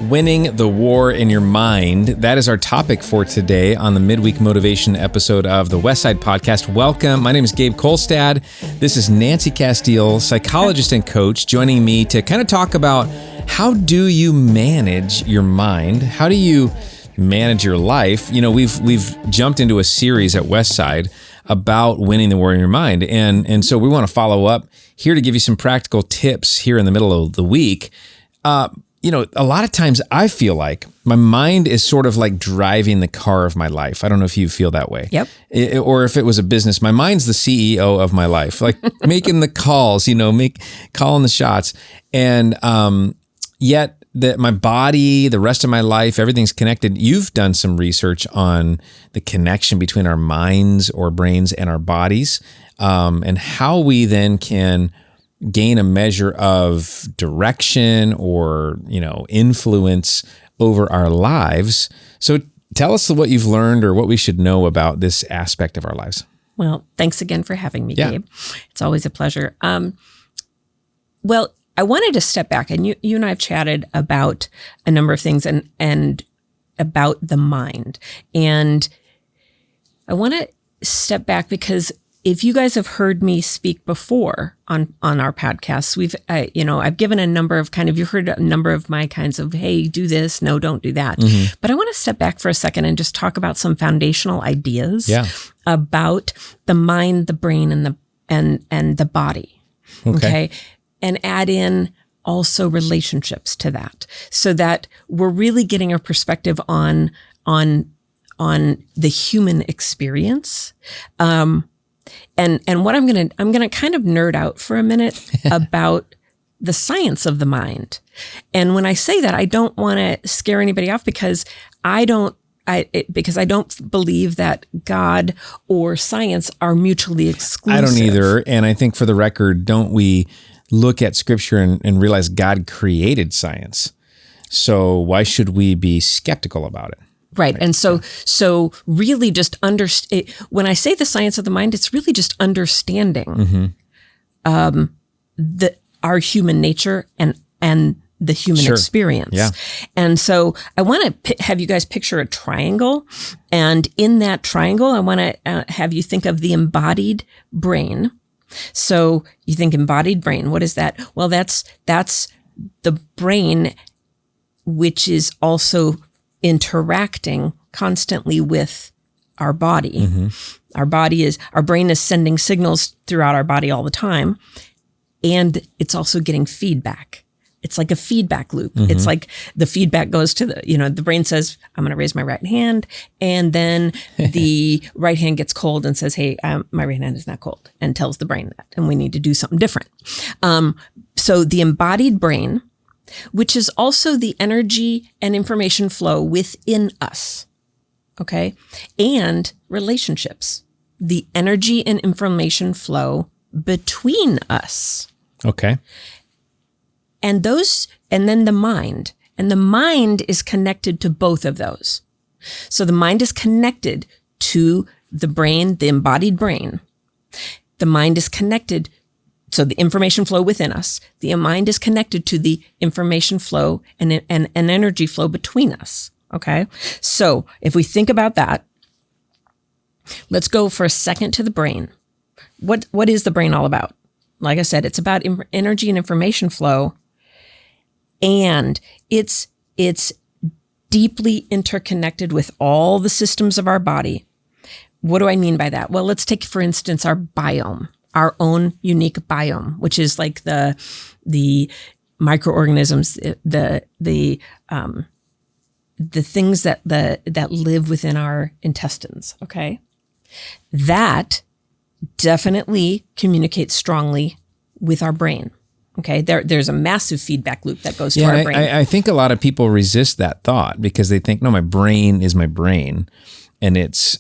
Winning the War in Your Mind. That is our topic for today on the Midweek Motivation episode of the Westside podcast. Welcome. My name is Gabe Kolstad. This is Nancy Castile, psychologist and coach, joining me to kind of talk about how do you manage your mind? How do you manage your life? You know, we've jumped into a series at Westside about winning the war in your mind. And so we want to follow up here to give you some practical tips here in the middle of the week. You know, a lot of times I feel like my mind is sort of like driving the car of my life. I don't know if you feel that way. Yep. Or if it was a business, my mind's the CEO of my life, like making the calls, calling the shots. And yet that my body, the rest of my life, everything's connected. You've done some research on the connection between our minds or brains and our bodies, and how we then can gain a measure of direction or, influence over our lives. So tell us what you've learned or what we should know about this aspect of our lives. Well, thanks again for having me, Yeah. Gabe. It's always a pleasure. Well, I wanted to step back, and you and I have chatted about a number of things and about the mind. And I want to step back because if you guys have heard me speak before on our podcasts, I've given a number of you've heard a number of my kinds of, hey, do this, no, don't do that. Mm-hmm. But I want to step back for a second and just talk about some foundational ideas about the mind, the brain, and the body. Okay. And add in also relationships to that, so that we're really getting a perspective on the human experience. And what I'm gonna kind of nerd out for a minute about the science of the mind. And when I say that, I don't want to scare anybody off because I don't believe that God or science are mutually exclusive. I don't either. And I think for the record, don't we look at scripture and realize God created science? So why should we be skeptical about it? Right. And so really just when I say the science of the mind, it's really just understanding our human nature and the human experience. Yeah. And so I want to have you guys picture a triangle. And in that triangle, I want to have you think of the embodied brain. So you think embodied brain, what is that? Well, that's the brain, which is also interacting constantly with our body. Mm-hmm. Our brain is sending signals throughout our body all the time. And it's also getting feedback. It's like a feedback loop. Mm-hmm. It's like the feedback goes to the brain says, I'm going to raise my right hand. And then the right hand gets cold and says, hey, my right hand is not cold, and tells the brain that, and we need to do something different. So the embodied brain, which is also the energy and information flow within us, okay? And relationships, the energy and information flow between us. Okay. And then the mind. And the mind is connected to both of those. So the mind is connected to the brain, the embodied brain. The mind is connected, so the information flow within us. The mind is connected to the information flow and energy flow between us. Okay? So if we think about that, let's go for a second to the brain. What is the brain all about? Like I said, it's about energy and information flow. And it's deeply interconnected with all the systems of our body. What do I mean by that? Well, let's take, for instance, our biome, our own unique biome, which is like the microorganisms, the things that live within our intestines. Okay, that definitely communicates strongly with our brain. Okay, there's a massive feedback loop that goes to our brain. I think a lot of people resist that thought because they think, no, my brain is my brain, and it's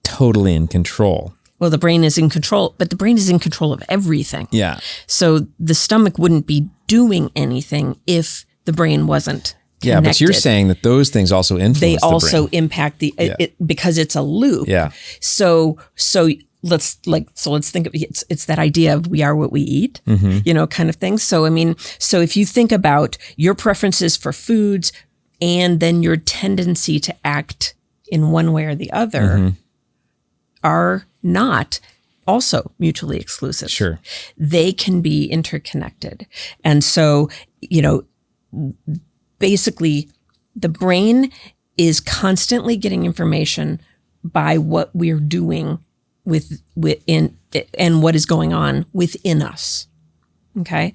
totally in control. Well, the brain is in control, but the brain is in control of everything. Yeah. So the stomach wouldn't be doing anything if the brain wasn't connected. Yeah, but you're saying that those things also influence They the also brain. impact it because it's a loop. Yeah. So let's think of it's that idea of we are what we eat, kind of thing. So, so if you think about your preferences for foods and then your tendency to act in one way or the other are not also mutually exclusive. Sure. They can be interconnected. And so, basically the brain is constantly getting information by what we're doing within and what is going on within us. Okay.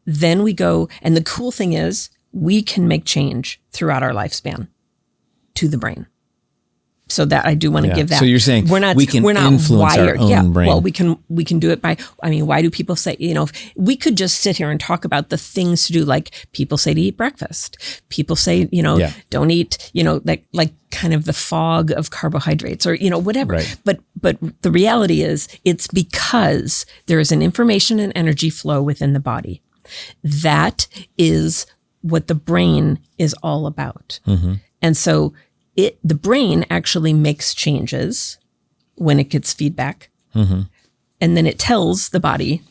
Then we go, and the cool thing is we can make change throughout our lifespan to the brain. So that I do want to give that. So you're saying we're not influence wired. Our own brain. Well, we can do it by, why do people say, we could just sit here and talk about the things to do. Like people say to eat breakfast. People say, don't eat, like kind of the fog of carbohydrates or, whatever. Right. But the reality is it's because there is an information and energy flow within the body. That is what the brain is all about. And so the brain actually makes changes when it gets feedback, and then it tells the body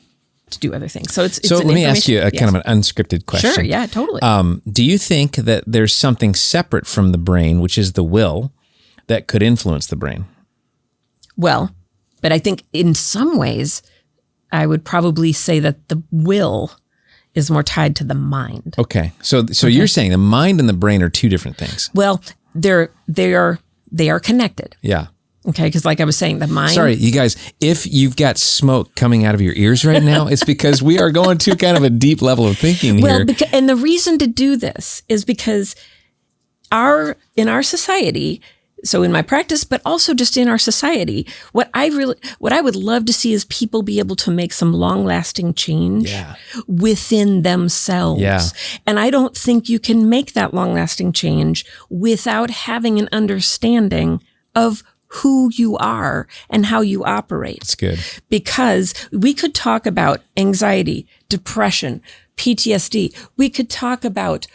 to do other things. So it's let me ask you a kind of an unscripted question. Sure, yeah, totally. Do you think that there's something separate from the brain, which is the will, that could influence the brain? Well, but I think in some ways, I would probably say that the will is more tied to the mind. Okay, so you're saying the mind and the brain are two different things. Well, they are connected. Yeah. Okay, because like I was saying, the mind. Sorry, you guys, if you've got smoke coming out of your ears right now, it's because we are going to kind of a deep level of thinking here. Well, and the reason to do this is because in our society, so in my practice, but also just in our society, what I would love to see is people be able to make some long-lasting change within themselves. Yeah. And I don't think you can make that long-lasting change without having an understanding of who you are and how you operate. That's good. Because we could talk about anxiety, depression, PTSD. We could talk about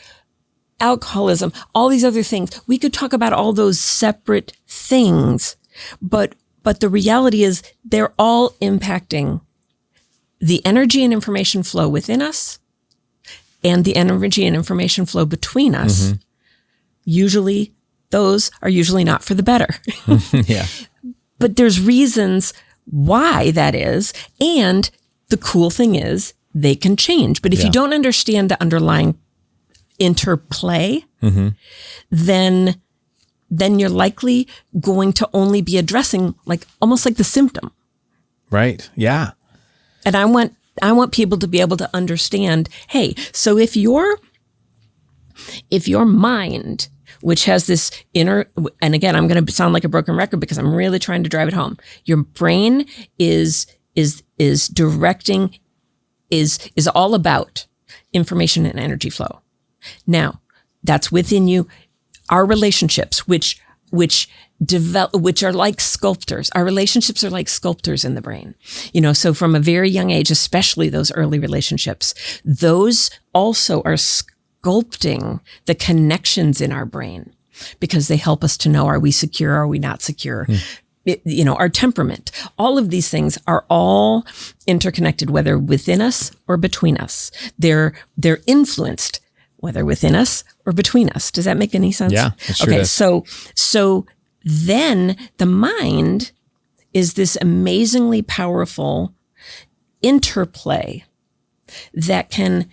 alcoholism, all these other things. We could talk about all those separate things, but the reality is they're all impacting the energy and information flow within us and the energy and information flow between us. Usually, those are usually not for the better. Yeah. But there's reasons why that is. And the cool thing is they can change. But if you don't understand the underlying interplay, then you're likely going to only be addressing almost like the symptom. Right. Yeah. And I want people to be able to understand, hey, so if your mind, which has this inner, and again, I'm going to sound like a broken record because I'm really trying to drive it home. Your brain is directing, is all about information and energy flow. Now, that's within you. Our relationships, which are like sculptors. Our relationships are like sculptors in the brain. So from a very young age, especially those early relationships, those also are sculpting the connections in our brain because they help us to know, are we secure? Are we not secure? Our temperament, all of these things are all interconnected, whether within us or between us. They're influenced whether within us or between us. Does that make any sense? Yeah, it sure okay, does. So then the mind is this amazingly powerful interplay that can,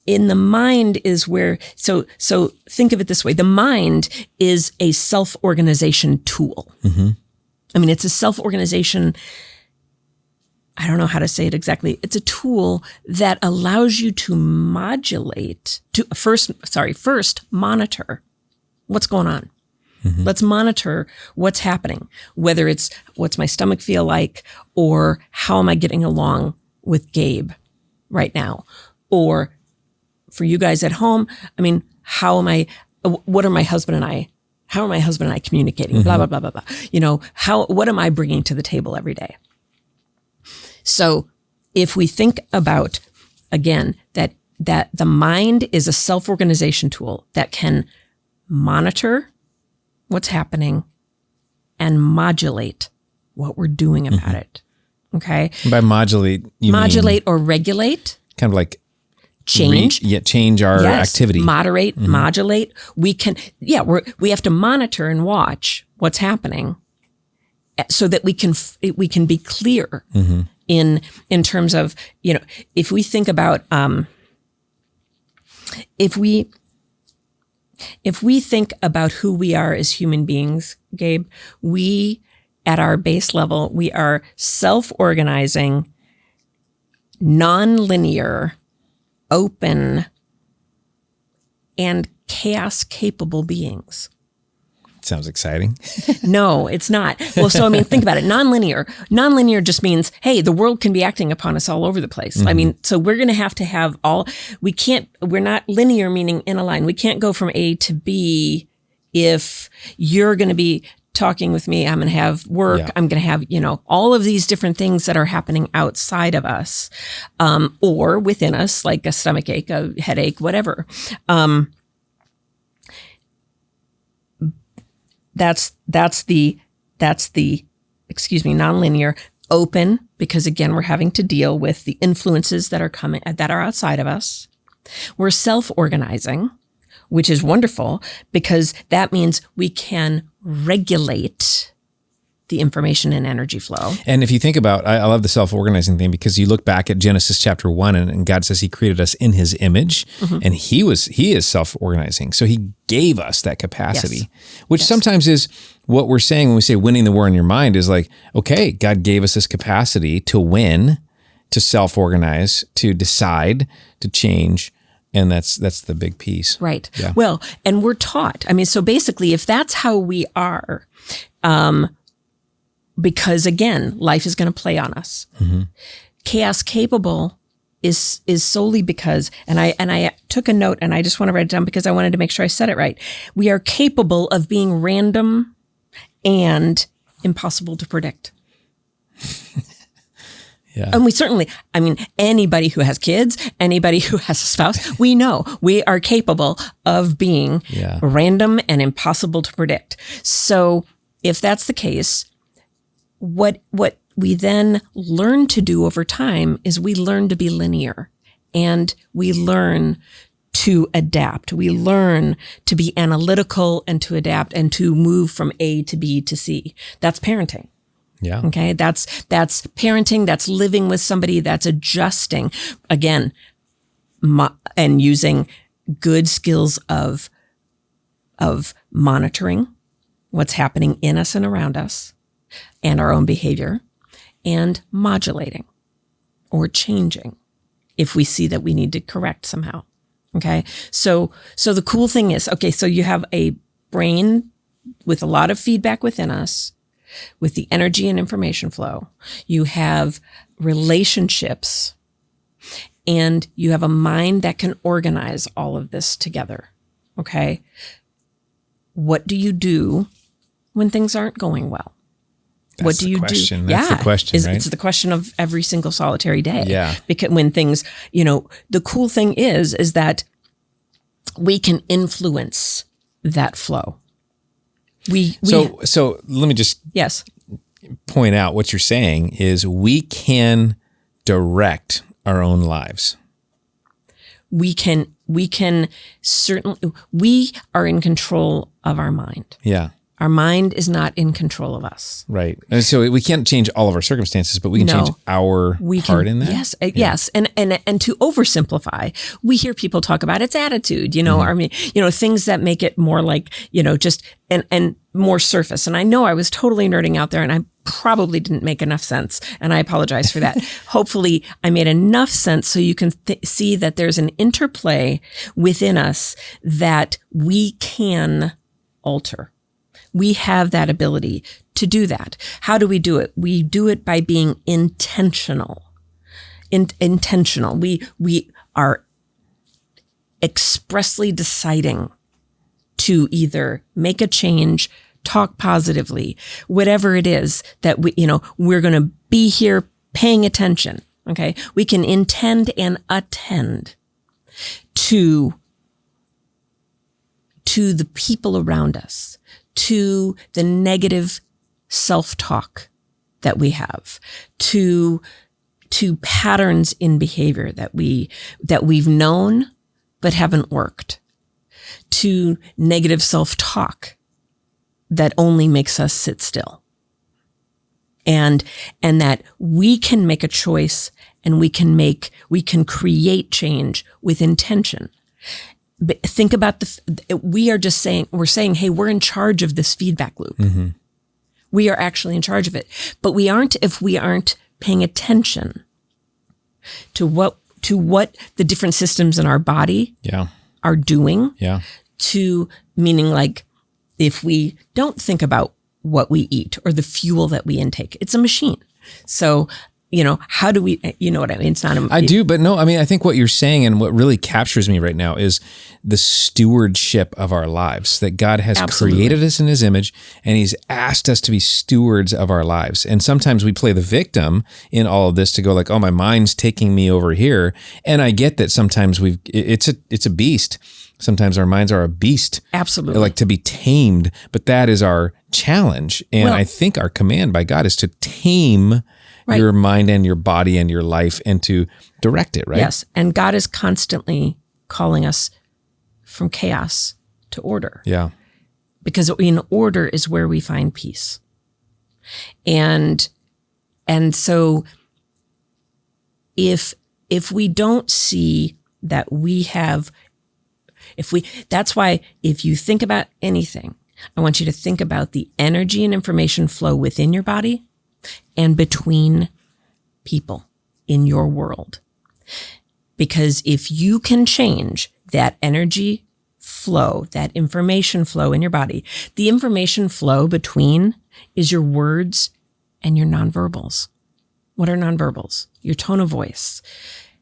in the mind is where, so think of it this way. The mind is a self-organization tool. It's a self-organization, I don't know how to say it exactly. It's a tool that allows you to modulate, first monitor what's going on. Let's monitor what's happening, whether it's what's my stomach feel like, or how am I getting along with Gabe right now? Or for you guys at home, what are my husband and I, how are my husband and I communicating? Blah, blah, blah, blah, blah. What am I bringing to the table every day? So if we think about, again, that the mind is a self-organization tool that can monitor what's happening and modulate what we're doing about it. Okay. By modulate, you modulate or regulate. Kind of like Change. Change our activity. Moderate, modulate. We can, we have to monitor and watch what's happening so that we can be clear in terms of, if we think about, if we think about who we are as human beings, Gabe, we, at our base level, we are self-organizing, non-linear, open, and chaos-capable beings. Sounds exciting. No, it's not. Well, so think about it. Non-linear. Non-linear just means, hey, the world can be acting upon us all over the place. So we're going to have we're not linear, meaning in a line. We can't go from A to B. If you're going to be talking with me, I'm going to have work. Yeah. I'm going to have, all of these different things that are happening outside of us, or within us, like a stomach ache, a headache, whatever. That's the nonlinear. Open, because again, we're having to deal with the influences that are outside of us. We're self-organizing, which is wonderful because that means we can regulate the information and energy flow. And if you think about, I love the self-organizing thing because you look back at Genesis chapter 1 and God says he created us in his image and he is self-organizing. So he gave us that capacity, which sometimes is what we're saying when we say winning the war in your mind is like, okay, God gave us this capacity to win, to self-organize, to decide, to change. And that's the big piece. Right. Yeah. Well, and we're taught. So basically, if that's how we are, because again, life is going to play on us. Chaos capable is solely because, and I took a note and I just want to write it down because I wanted to make sure I said it right. We are capable of being random and impossible to predict. Yeah. And we certainly, anybody who has kids, anybody who has a spouse, we know we are capable of being random and impossible to predict. So if that's the case, what we then learn to do over time is we learn to be linear and we learn to adapt. We learn to be analytical and to adapt and to move from A to B to C. That's parenting. Yeah. Okay. That's parenting. That's living with somebody. That's adjusting again, and using good skills of monitoring what's happening in us and around us and our own behavior and modulating or changing if we see that we need to correct somehow. Okay. So the cool thing is, so you have a brain with a lot of feedback within us, with the energy and information flow. You have relationships and you have a mind that can organize all of this together. Okay. What do you do when things aren't going well? What do you do? That's the question, right? It's the question of every single solitary day. Yeah. Because when things, the cool thing is that we can influence that flow. So let me just point out what you're saying is we can direct our own lives. We can certainly, we are in control of our mind. Yeah. Our mind is not in control of us. Right. And so we can't change all of our circumstances, but we can change our part in that. Yes. Yes. And to oversimplify, we hear people talk about its attitude, things that make it more like, just and more surface. And I know I was totally nerding out there and I probably didn't make enough sense. And I apologize for that. Hopefully I made enough sense so you can see that there's an interplay within us that we can alter. We have that ability to do that. How do we do it? We do it by being intentional. Intentional. We are expressly deciding to either make a change, talk positively, whatever it is that we're going to be here paying attention. Okay. We can intend and attend to the people around us, to the negative self-talk that we have, to patterns in behavior that we've known but haven't worked, to negative self-talk that only makes us sit still. And that we can make a choice, and we can create change with intention. But think about we're saying, hey, we're in charge of this feedback loop. Mm-hmm. We are actually in charge of it, but we aren't if we aren't paying attention to what the different systems in our body are doing. Yeah. To meaning, like, if we don't think about what we eat or the fuel that we intake, it's a machine. So, how do we, you know what I mean? It's not I do, but no, I mean, I think what you're saying and what really captures me right now is the stewardship of our lives, that God has created us in his image, and he's asked us to be stewards of our lives. And sometimes we play the victim in all of this to go like, oh, my mind's taking me over here. And I get that sometimes it's a beast. Sometimes our minds are a beast. Absolutely. Like to be tamed, but that is our challenge. And I think our command by God is to tame your mind and your body and your life, and to direct it, right? Yes. And God is constantly calling us from chaos to order. Yeah. Because in order is where we find peace. And so if we don't see that we have, that's why if you think about anything, I want you to think about the energy and information flow within your body and between people in your world. Because if you can change that energy flow, that information flow in your body, the information flow between is your words and your nonverbals. What are nonverbals? Your tone of voice,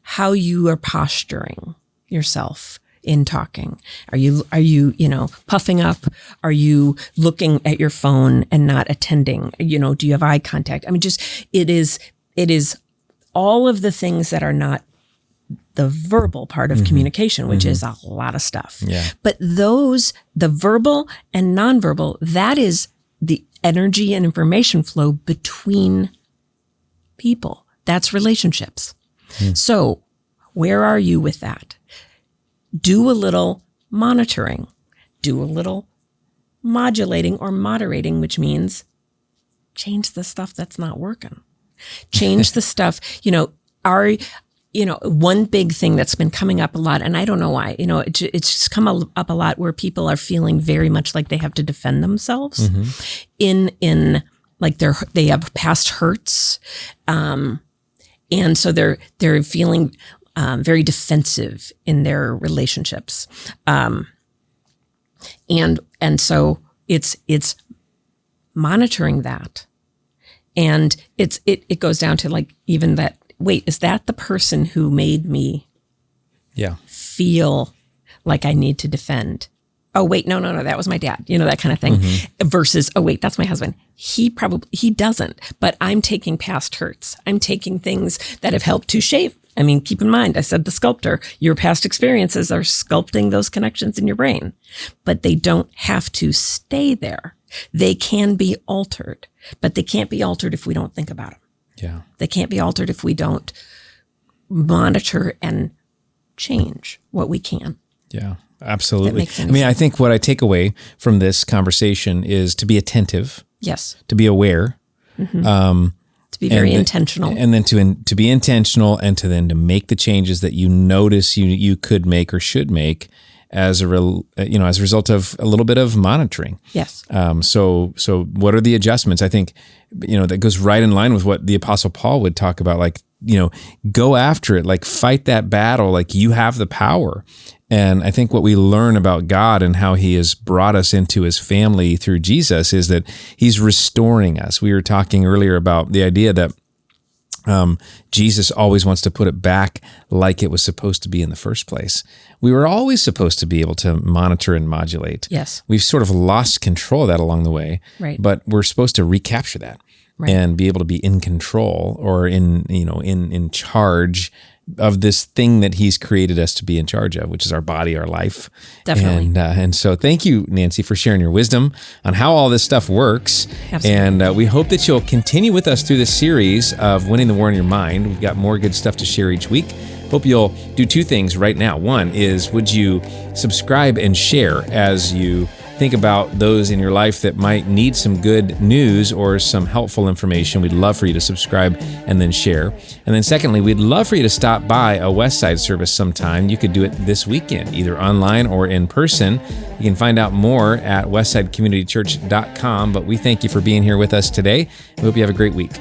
how you are posturing yourself in talking. Are you, puffing up? Are you looking at your phone and not attending? Do you have eye contact? I mean, it is all of the things that are not the verbal part of communication, which is a lot of stuff. Yeah. But the verbal and nonverbal, that is the energy and information flow between people. That's relationships. So where are you with that? Do a little monitoring, do a little modulating or moderating, which means change the stuff that's not working. Change the stuff, one big thing that's been coming up a lot, and I don't know why, it's just come up a lot where people are feeling very much like they have to defend themselves in like they have past hurts. And so they're feeling very defensive in their relationships. And so it's monitoring that. And it goes down to like even that, wait, is that the person who made me feel like I need to defend? Oh, wait, no, that was my dad, that kind of thing. Versus, oh, wait, that's my husband. He doesn't, but I'm taking past hurts. I'm taking things that have helped to shape. I mean, keep in mind, I said the sculptor, your past experiences are sculpting those connections in your brain, but they don't have to stay there. They can be altered, but they can't be altered if we don't think about them. Yeah. They can't be altered if we don't monitor and change what we can. Yeah, absolutely. I mean, I think what I take away from this conversation is to be attentive. Yes. To be aware. To be very intentional. And then to be intentional, and to make the changes that you notice you could make or should make as a result of a little bit of monitoring. Yes. So what are the adjustments? I think, that goes right in line with what the Apostle Paul would talk about, like, go after it, like fight that battle, like you have the power. And I think what we learn about God and how he has brought us into his family through Jesus is that he's restoring us. We were talking earlier about the idea that Jesus always wants to put it back like it was supposed to be in the first place. We were always supposed to be able to monitor and modulate. Yes. We've sort of lost control of that along the way, right? But we're supposed to recapture that and be able to be in control or in charge of this thing that he's created us to be in charge of, which is our body, our life. Definitely. And so thank you, Nancy, for sharing your wisdom on how all this stuff works. Absolutely. And we hope that you'll continue with us through this series of Winning the War in Your Mind. We've got more good stuff to share each week. Hope you'll do two things right now. One is, would you subscribe and share as you think about those in your life that might need some good news or some helpful information? We'd love for you to subscribe and then share. And then secondly, we'd love for you to stop by a Westside service sometime. You could do it this weekend, either online or in person. You can find out more at westsidecommunitychurch.com. But we thank you for being here with us today. We hope you have a great week.